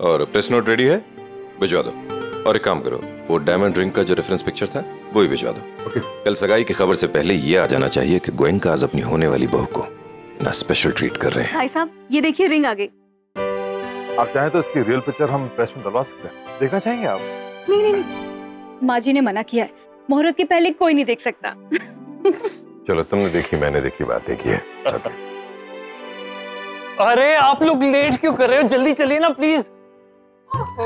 और press note ready है, भिजवा दो। और एक काम करो, वो डायमंड रिंग का जो रेफरेंस पिक्चर था वो भी भिजवा दो। कल सगाई की खबर से पहले ये आ जाना चाहिए कि गोयनका आज अपनी होने वाली बहू को ना स्पेशल ट्रीट कर रहे हैं। भाई साहब ये देखिए रिंग आ गई। आप चाहें तो इसकी रियल पिक्चर हम प्रेस में डलवा सकते हैं, देखना चाहेंगे आप? नहीं, माँ जी ने मना किया है, मुहूर्त के पहले कोई नहीं देख सकता। चलो तुमने देखी, मैंने देखी, बात देखी है। अरे आप लोग लेट क्यों कर रहे हो? जल्दी चलिए ना प्लीज। ओ,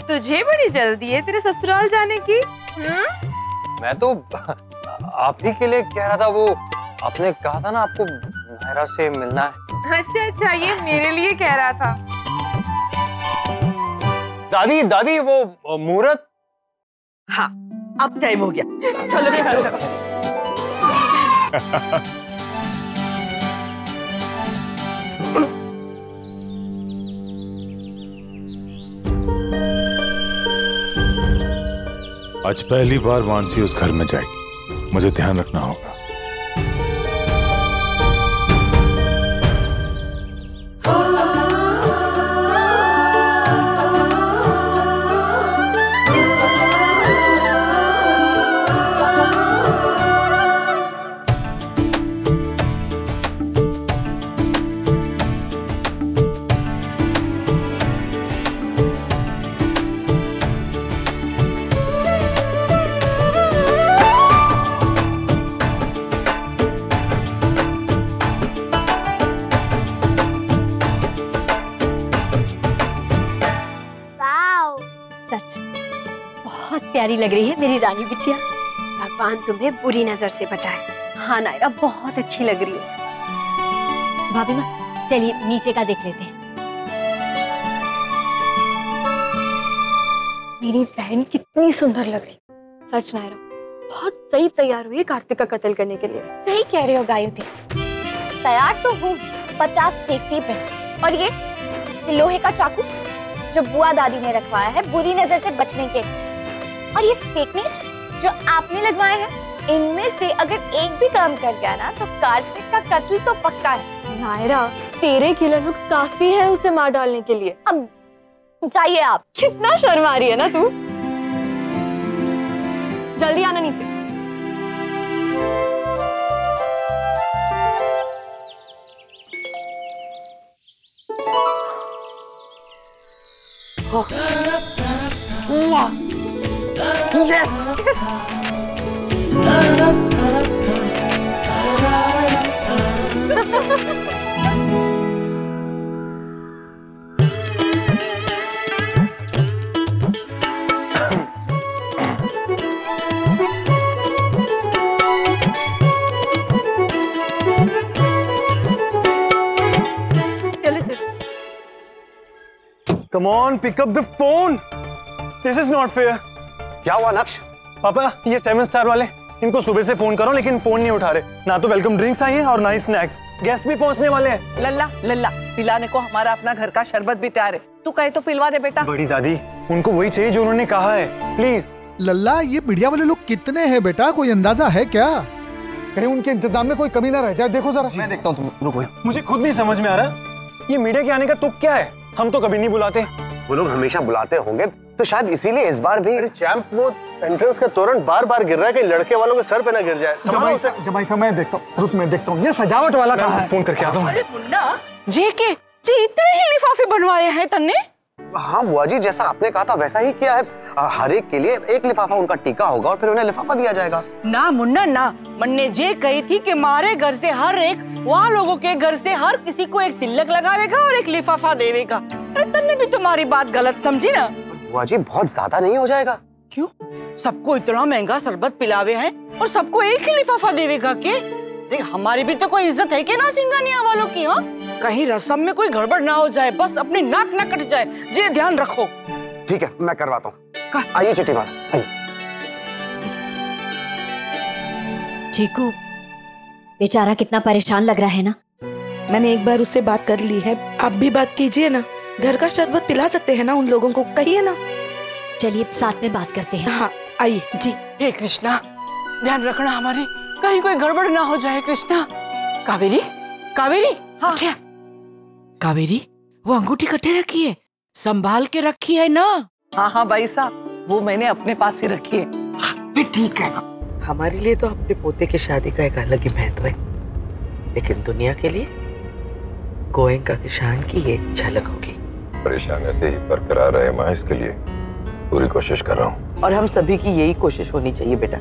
तुझे बड़ी जल्दी है तेरे ससुराल जाने की? मैं तो आप ही के लिए कह रहा था, वो आपने कहा था ना आपको मायरा से मिलना है। अच्छा, ये मेरे लिए कह रहा था। दादी वो मुहूर्त। हाँ अब टाइम हो गया, चलो। आज पहली बार मानसी उस घर में जाएगी, मुझे ध्यान रखना होगा। प्यारी लग रही है मेरी रानी बिटिया। भगवान तुम्हें बुरी नजर से बचाए। हाँ नायरा बहुत अच्छी लग रही है। भाभी माँ चलिए नीचे का देख लेते हैं। मेरी बहन कितनी सुंदर लग रही। सच नायरा बहुत सही तैयार हुई है कार्तिक का कत्ल करने के लिए। सही कह रहे हो गायुति, तैयार तो हूँ 50 सेफ्टी पे। और ये लोहे का चाकू जो बुआ दादी ने रखवाया है बुरी नजर से बचने के, और ये फेक नेल्स जो आपने लगवाए हैं, इनमें से अगर एक भी काम कर गया ना तो कार्तिक का कत्ल तो पक्का है। नायरा तेरे किलर लुक्स काफी है उसे मार डालने के लिए। अब जाइए आप। कितना शर्मा रही है ना तू। जल्दी आना नीचे। Yes! Come on, pick up the phone. This is not fair. क्या हुआ नक्श? पापा ये 7 स्टार वाले, इनको सुबह से फोन करो लेकिन फोन नहीं उठा रहे। ना तो वेलकम ड्रिंक्स आई हैं और ना ही स्नैक्स। गेस्ट भी पहुंचने वाले हैं। लल्ला पिलाने को हमारा अपना घर का शरबत भी तैयार है, तू कहे तो पिलवा दे बेटा। बड़ी दादी उनको वही चाहिए जो उन्होंने कहा है, प्लीज। लल्ला ये मीडिया वाले लोग कितने हैं बेटा, कोई अंदाजा है क्या? कहीं उनके इंतजाम में कोई कमी ना रह जाए। देखो जरा। मैं देखता हूँ, तुम रुको। मुझे खुद नहीं समझ में आ रहा ये मीडिया के आने का तुक क्या है। हम तो कभी नहीं बुलाते। वो लोग हमेशा बुलाते होंगे तो शायद इसीलिए इस बार भी। चैंप वो एंट्रेंस का तोरण बार-बार गिर रहा है कि लड़के वालों के सर पे ना गिर जाए। जब ऐसा मैं देखता हूँ, रुक मैं देखता हूँ ये सजावट वाला कहाँ है। फोन करके आता हूँ। अरे मुन्ना जी इतने ही लिफाफे बनवाए हैं तन्ने। हाँ बुआ जी, जैसा आपने कहा था वैसा ही किया है। हर एक के लिए एक लिफाफा उनका टीका होगा और फिर उन्हें लिफाफा दिया जाएगा। ना मुन्ना ना, मन्ने जे कही थी कि हमारे घर से हर एक वहाँ लोगों के घर से हर किसी को एक तिलक लगावेगा और एक लिफाफा देवेगा। अरे तन्ने भी तुम्हारी बात गलत समझी ना। बुआ जी बहुत ज्यादा नहीं हो जाएगा? क्यों? सबको इतना महंगा शरबत पिलावे हैं और सबको एक ही लिफाफा देवेगा के? अरे हमारी भी तो कोई इज्जत है कि ना सिंगानिया वालों की। हाँ कहीं रस्म में कोई गड़बड़ ना हो जाए, बस अपनी नाक ना कट जाए, ये ध्यान रखो। ठीक है मैं करवाता हूँ। आइए चिट्ठी मार आइए। चीकू बेचारा कितना परेशान लग रहा है ना। मैंने एक बार उससे बात कर ली है, आप भी बात कीजिए ना। घर का शरबत पिला सकते हैं ना उन लोगों को, कहिए ना। चलिए साथ में बात करते हैं। हाँ आइए जी। हे कृष्णा ध्यान रखना हमारे, कहीं कोई गड़बड़ ना हो जाए। कृष्णा। कावेरी कावेरी हाँ। कावेरी वो अंगूठी कट्टे रखी है, संभाल के रखी है ना? हाँ हाँ भाई साहब, वो मैंने अपने पास ही रखी है। भी ठीक है। हमारे लिए तो अपने पोते की शादी का एक अलग ही महत्व है, लेकिन दुनिया के लिए गोयनका की शान की ये झलक होगी। परेशान ऐसे ही बरकरार रहे माँ, इसके लिए पूरी कोशिश कर रहा हूँ। और हम सभी की यही कोशिश होनी चाहिए बेटा।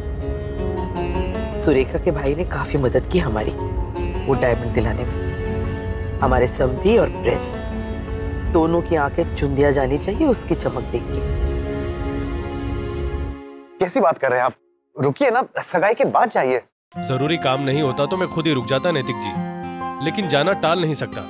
सुरेखा के भाई ने काफी मदद की हमारी वो डायमंड दिलाने में। हमारे समधी और प्रेस दोनों की आंखें चुन दिया जानी चाहिए उसकी चमक देख के। कैसी बात कर रहे हैं आप? रुकिए ना, सगाई के बाद जाइए। जरूरी काम नहीं होता तो मैं खुद ही रुक जाता नैतिक जी, लेकिन जाना टाल नहीं सकता।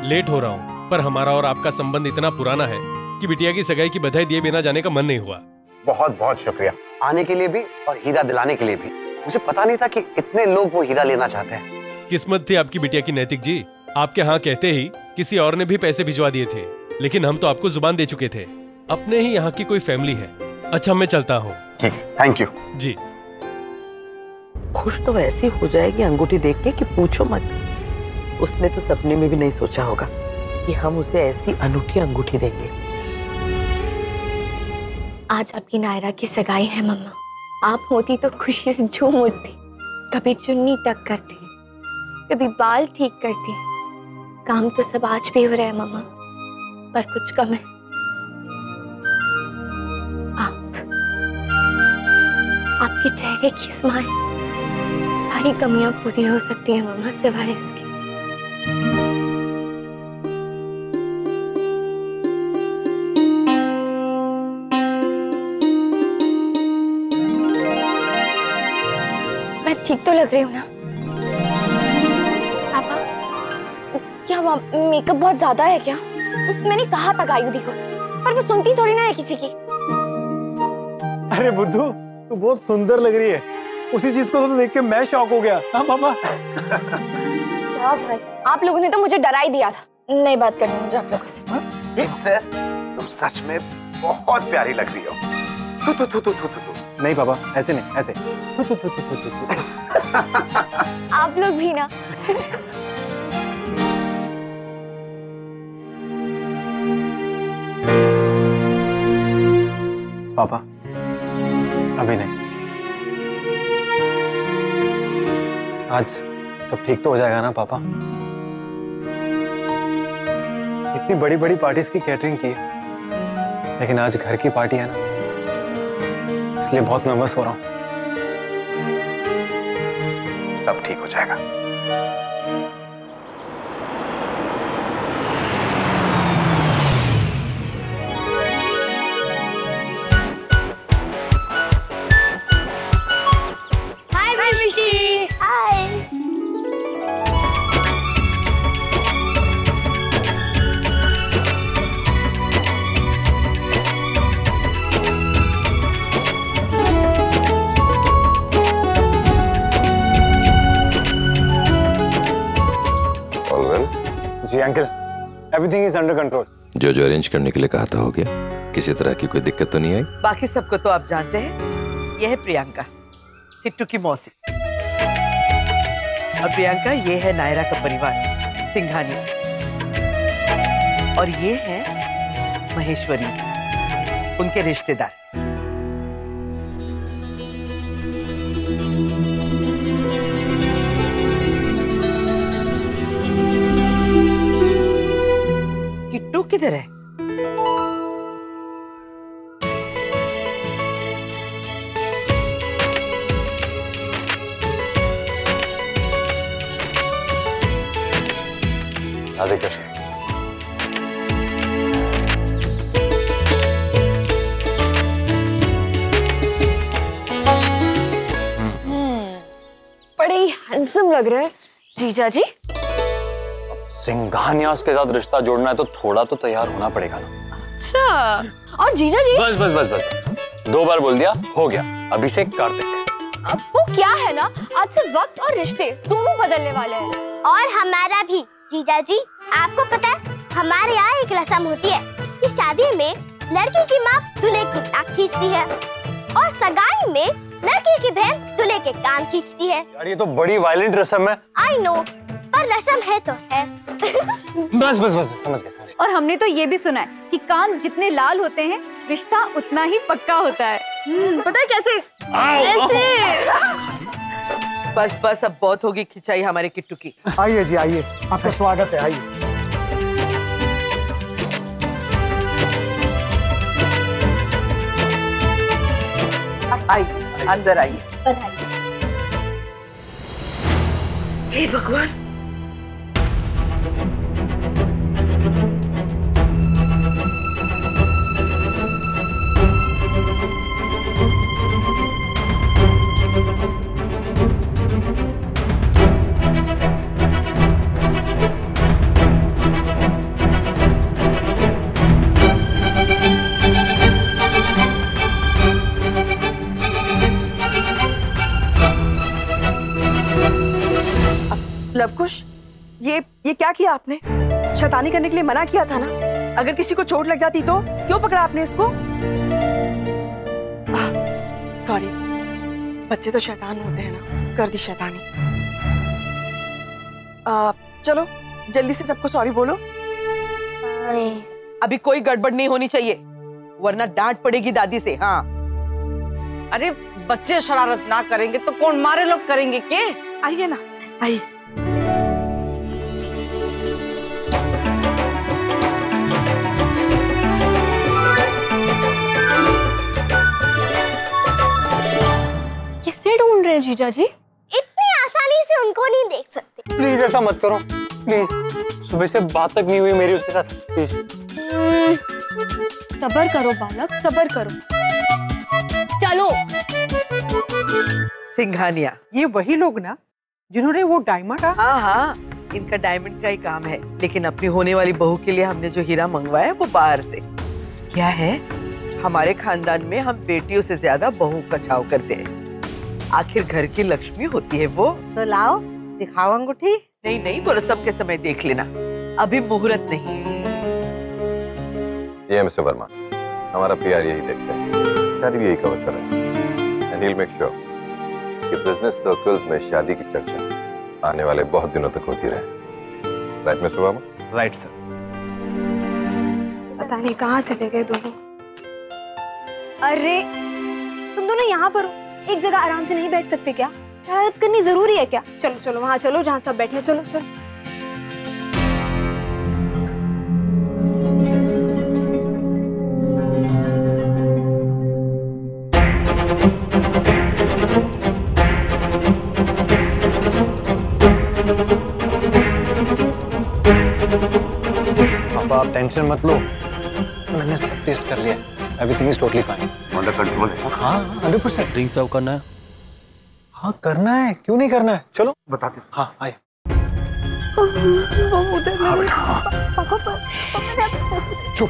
लेट हो रहा हूँ, पर हमारा और आपका संबंध इतना पुराना है कि बिटिया की सगाई की बधाई दिए बिना जाने का मन नहीं हुआ। बहुत बहुत शुक्रिया आने के लिए भी और हीरा दिलाने के लिए भी। मुझे पता नहीं था कि इतने लोग वो हीरा लेना चाहते हैं। किस्मत थी आपकी बिटिया की नैतिक जी, आपके हाँ कहते ही किसी और ने भी पैसे भिजवा दिए थे, लेकिन हम तो आपको जुबान दे चुके थे। अपने ही यहाँ की कोई फैमिली है। अच्छा मैं चलता हूँ। ठीक, थैंक यू जी। खुश तो वैसी हो जाएगी अंगूठी देख के कि पूछो मत। उसने तो सपने में भी नहीं सोचा होगा कि हम उसे ऐसी अनूठी अंगूठी देंगे। आज आपकी नायरा की सगाई है मम्मा। आप होती तो खुशी से झूम उठती, कभी चुन्नी टक करती, कभी बाल ठीक करती। काम तो सब आज भी हो रहा है मम्मा, पर कुछ कम है। आपके चेहरे की स्माइल, सारी कमियां पूरी हो सकती हैं मम्मा, सिवाय इसके। मैं ठीक तो लग रही हूँ ना पापा? क्या हुआ, मेकअप बहुत ज्यादा है क्या? मैंने कहा था गायुदी को, पर वो सुनती थोड़ी ना है किसी की। अरे बुद्धू, तू बहुत सुंदर लग रही है। उसी चीज को तो देख के मैं शॉक हो गया। हाँ पापा। क्या भाई, आप लोगों ने तो मुझे डरा ही दिया था। नहीं बात करनी मुझे आप लोगों से। प्रिंसेस, तुम सच में बहुत प्यारी लग रही हो। तू तू तू तू तू तू। नहीं पापा, ऐसे नहीं, ऐसे। आप लोग भी ना। पापा अभी नहीं, आज सब ठीक तो हो जाएगा ना पापा? इतनी बड़ी बड़ी पार्टीज की कैटरिंग की है, लेकिन आज घर की पार्टी है ना, इसलिए बहुत नर्वस हो रहा हूँ। सब ठीक हो जाएगा। जी uncle, everything is under control. जो अरेंज करने के लिए कहा था हो गया? किसी तरह की कोई दिक्कत तो नहीं आई? बाकी सबको तो आप जानते हैं। यह है प्रियंका, किट्टू की मौसी। और प्रियंका ये है नायरा का परिवार, सिंघानिया। और ये है महेश्वरी से, उनके रिश्तेदार। किट्टू किधर है? राधे कृष्ण। बड़े ही हैंडसम लग रहे हैं जीजा जी। सिंघानियास के साथ रिश्ता जोड़ना है तो थोड़ा तो तैयार होना पड़ेगा ना। अच्छा, और जीजा जी? बस बस बस बस, 2 बार बोल दिया, हो गया। अभिषेक कार्तिक। अब वो क्या है ना, आज से वक्त और रिश्ते दोनों बदलने वाले हैं। और हमारा भी। जीजा जी, आपको पता है हमारे यहाँ एक रस्म होती है कि शादी में लड़की की माँ दूल्हे की नाक खींचती है और सगाई में लड़की की बहन दूल्हे के कान खींचती है। यार ये तो बड़ी वायलेंट रस्म है। आई नो, पर रस्म है तो है। बस बस बस समझ गए। और हमने तो ये भी सुना है कि कान जितने लाल होते हैं रिश्ता उतना ही पक्का होता है। पता है कैसे? ऐसे। बस बस अब बहुत होगी खिंचाई हमारे किट्टू की। आइए जी आइए, आपका स्वागत है, आइए। आइए अंदर आइए। हे भगवान, लवकुश, ये क्या किया आपने? शैतानी करने के लिए मना किया था ना। अगर किसी को चोट लग जाती तो क्यों पकड़ा आपने इसको? सॉरी, बच्चे तो शैतान होते हैं ना, कर दी शैतानी। चलो जल्दी से सबको सॉरी बोलो। अभी कोई गड़बड़ नहीं होनी चाहिए वरना डांट पड़ेगी दादी से। हाँ, अरे बच्चे शरारत ना करेंगे तो कौन मारे लोग करेंगे के? आइए ना, आइए। किससे ढूंढ रहे हैं जीजा जी? इतनी आसानी से उनको नहीं देख सकते। प्लीज ऐसा मत करो, प्लीज। सुबह से बात तक नहीं हुई मेरी उसके साथ, प्लीज। सबर करो बालक, सबर करो। चलो। सिंघानिया, ये वही लोग ना जिन्होंने वो डायमंड? हाँ हाँ, इनका डायमंड का ही काम है, लेकिन अपनी होने वाली बहू के लिए हमने जो हीरा मंगवाया वो बाहर से। क्या है, हमारे खानदान में हम बेटियों से ज्यादा बहू का छाव करते हैं। आखिर घर की लक्ष्मी होती है वो। तो लाओ दिखाओ अंगूठी। नहीं नहीं, वो रस्म के समय देख लेना, अभी मुहूर्त नहीं है। ये मिस्टर वर्मा, हमारा पीआर यही देखते हैं, शादी भी यही कवर कर रहे हैं। And he will make sure कि बिजनेस सर्कल्स में शादी की चर्चा आने वाले बहुत दिनों तक होती रहे। Right mister Verma? Right sir. पता नहीं कहाँ चले गए दोनों। अरे तुम दोनों यहाँ पर हो, एक जगह आराम से नहीं बैठ सकते क्या? शरारत करनी जरूरी है क्या? चलो चलो वहाँ चलो जहाँ सब बैठे हैं, चलो चलो। अब आप टेंशन मत लो, मैंने सब टेस्ट कर लिया, everything is totally fine. Under control है। हाँ 100%। ड्रिंक सर्व करना है? हाँ करना है, क्यों नहीं करना है, चलो बताते। हाँ आए। चुप।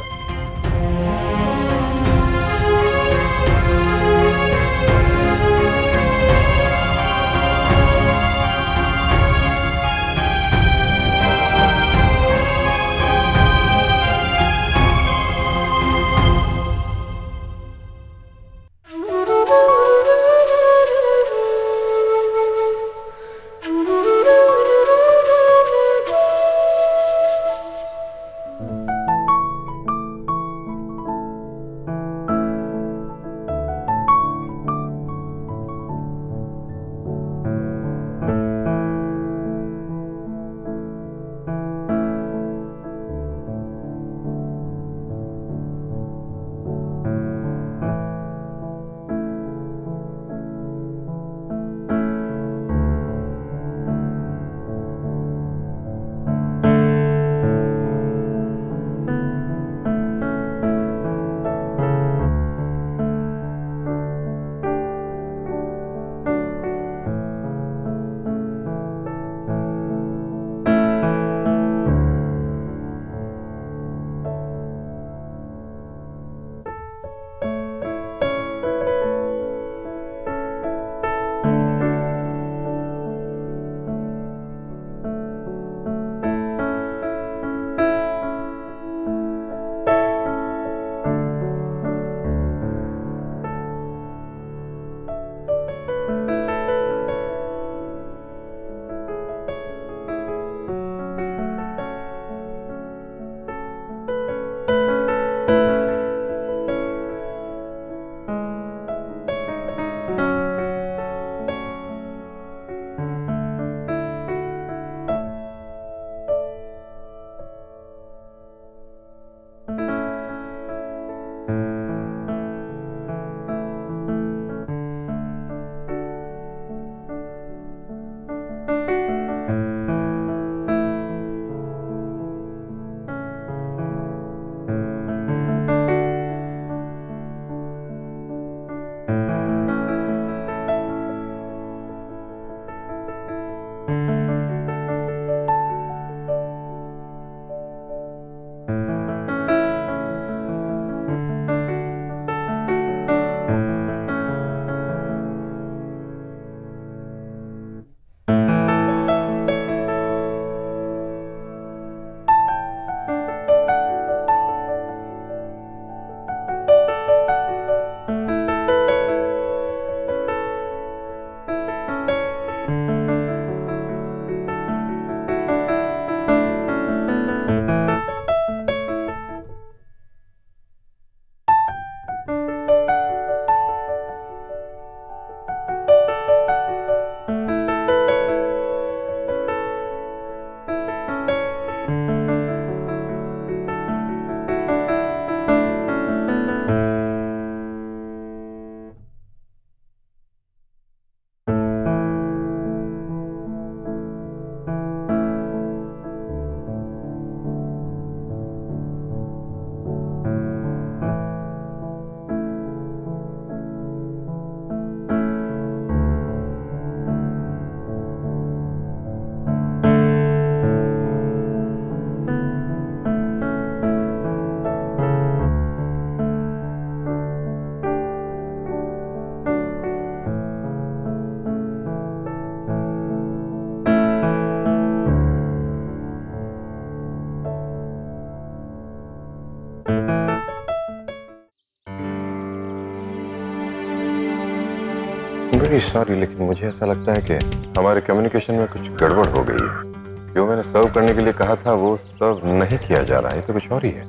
वेरी सॉरी, लेकिन मुझे ऐसा लगता है कि हमारे कम्युनिकेशन में कुछ गड़बड़ हो गई है। जो मैंने सर्व करने के लिए कहा था वो सर्व नहीं किया जा रहा है, तो कुछ और ही है।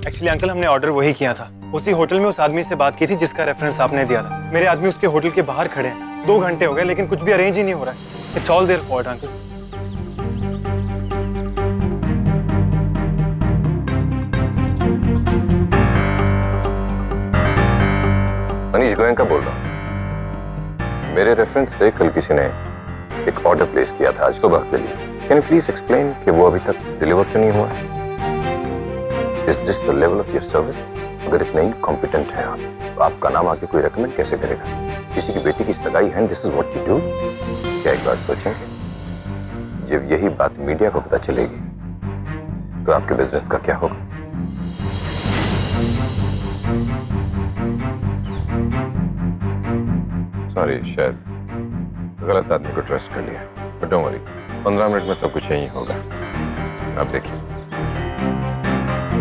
एक्चुअली अंकल हमने ऑर्डर वही किया था। उसी होटल में उस आदमी से बात की थी जिसका रेफरेंस आपने दिया था। मेरे आदमी उसके होटल के बाहर खड़े हैं, 2 घंटे हो गए लेकिन कुछ भी अरेंज ही नहीं हो रहा है। It's all their fault uncle. Manish Goenka बोल रहा हूँ। मेरे रेफरेंस से कल किसी ने एक ऑर्डर प्लेस किया था आज सुबह के लिए। कैन यू प्लीज एक्सप्लेन कि वो अभी तक डिलीवर क्यों नहीं हुआ? Is this the level of your service? अगर इतने इनकॉम्पिटेंट हैं आप, तो आपका नाम आके कोई रेकमेंड कैसे करेगा? किसी की बेटी की सगाई है, this is what you do? क्या एक बार सोचेंगे? जब यही बात मीडिया को पता चलेगी तो आपके बिजनेस का क्या होगा? सॉरी, शायद गलत आदमी को ट्रस्ट कर लिया, बट डोंट वरी, 15 मिनट में सब कुछ यही होगा। आप देखिए।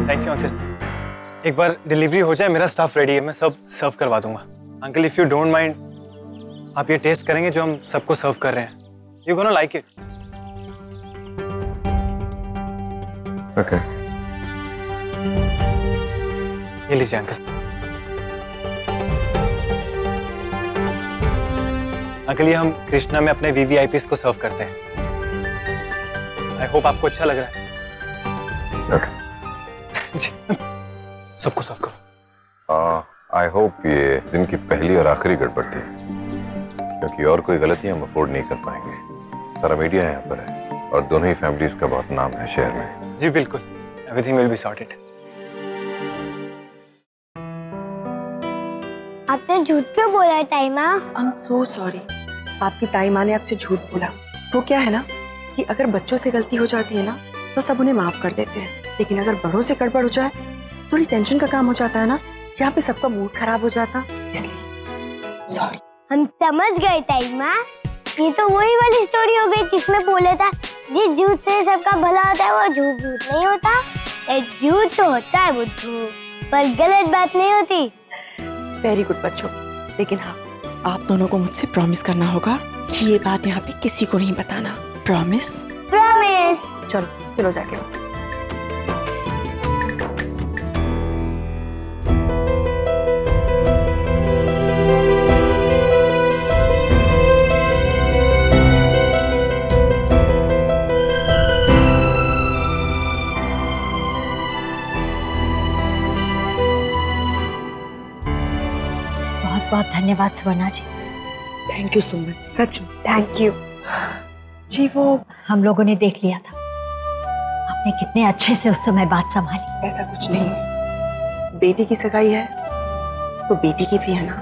Thank you uncle. एक बार डिलीवरी हो जाए, मेरा स्टाफ रेडी है, मैं सब सर्व करवा दूंगा। Uncle if you don't mind, आप ये टेस्ट करेंगे जो हम सबको सर्व कर रहे हैं। You gonna like it. Okay, ये लीजिए अंकल। अंकल ये हम कृष्णा में अपने वीवीआईपीस को सर्व करते हैं। आई होप आपको अच्छा लग रहा है। ओके, सबको सर्व करो। आई होप ये दिन की पहली और आखिरी गड़बड़ थी, क्योंकि और कोई गलती हम अफोर्ड नहीं कर पाएंगे। सारा मीडिया यहाँ पर है और दोनों ही फैमिलीज का बहुत नाम है शहर में। जी बिल्कुल, एवरीथिंग विल बी सॉर्टेड। आपने झूठ क्यों बोला है ताईमा? I am so sorry. आपकी ताईमा ने आपसे झूठ बोला। वो क्या है ना कि अगर बच्चों से गलती हो जाती है ना तो सब उन्हें माफ कर देते हैं, लेकिन अगर बड़ों से गड़बड़ हो जाए थोड़ी टेंशन का काम हो जाता है ना, यहाँ पे सबका मूड खराब हो जाता, इसलिए सॉरी। हम समझ गए ताईमा, ये तो वही वाली स्टोरी हो गई जिसमें बोला था जिस झूठ से सबका भला होता है वो झूठ नहीं होता। झूठ तो होता है बुद्धू, पर गलत बात नहीं होती। वेरी गुड बच्चों, लेकिन हाँ, आप दोनों को मुझसे प्रॉमिस करना होगा कि ये बात यहाँ पे किसी को नहीं बताना। प्रॉमिस? प्रॉमिस। चलो चलो जाके। बहुत धन्यवाद सुवर्णा जी। थैंक यू सो मच, सच में थैंक यू जी। वो हम लोगों ने देख लिया था, आपने कितने अच्छे से उस समय बात संभाली। ऐसा कुछ नहीं है, बेटी की सगाई है तो बेटी की भी है ना,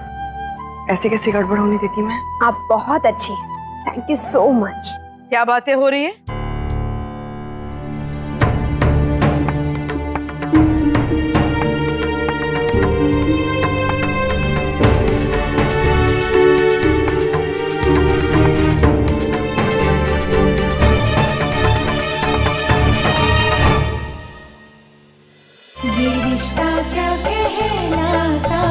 ऐसे कैसे गड़बड़ होने देती मैं। आप बहुत अच्छी हैं, थैंक यू सो मच। क्या बातें हो रही है? ये रिश्ता क्या कहलाता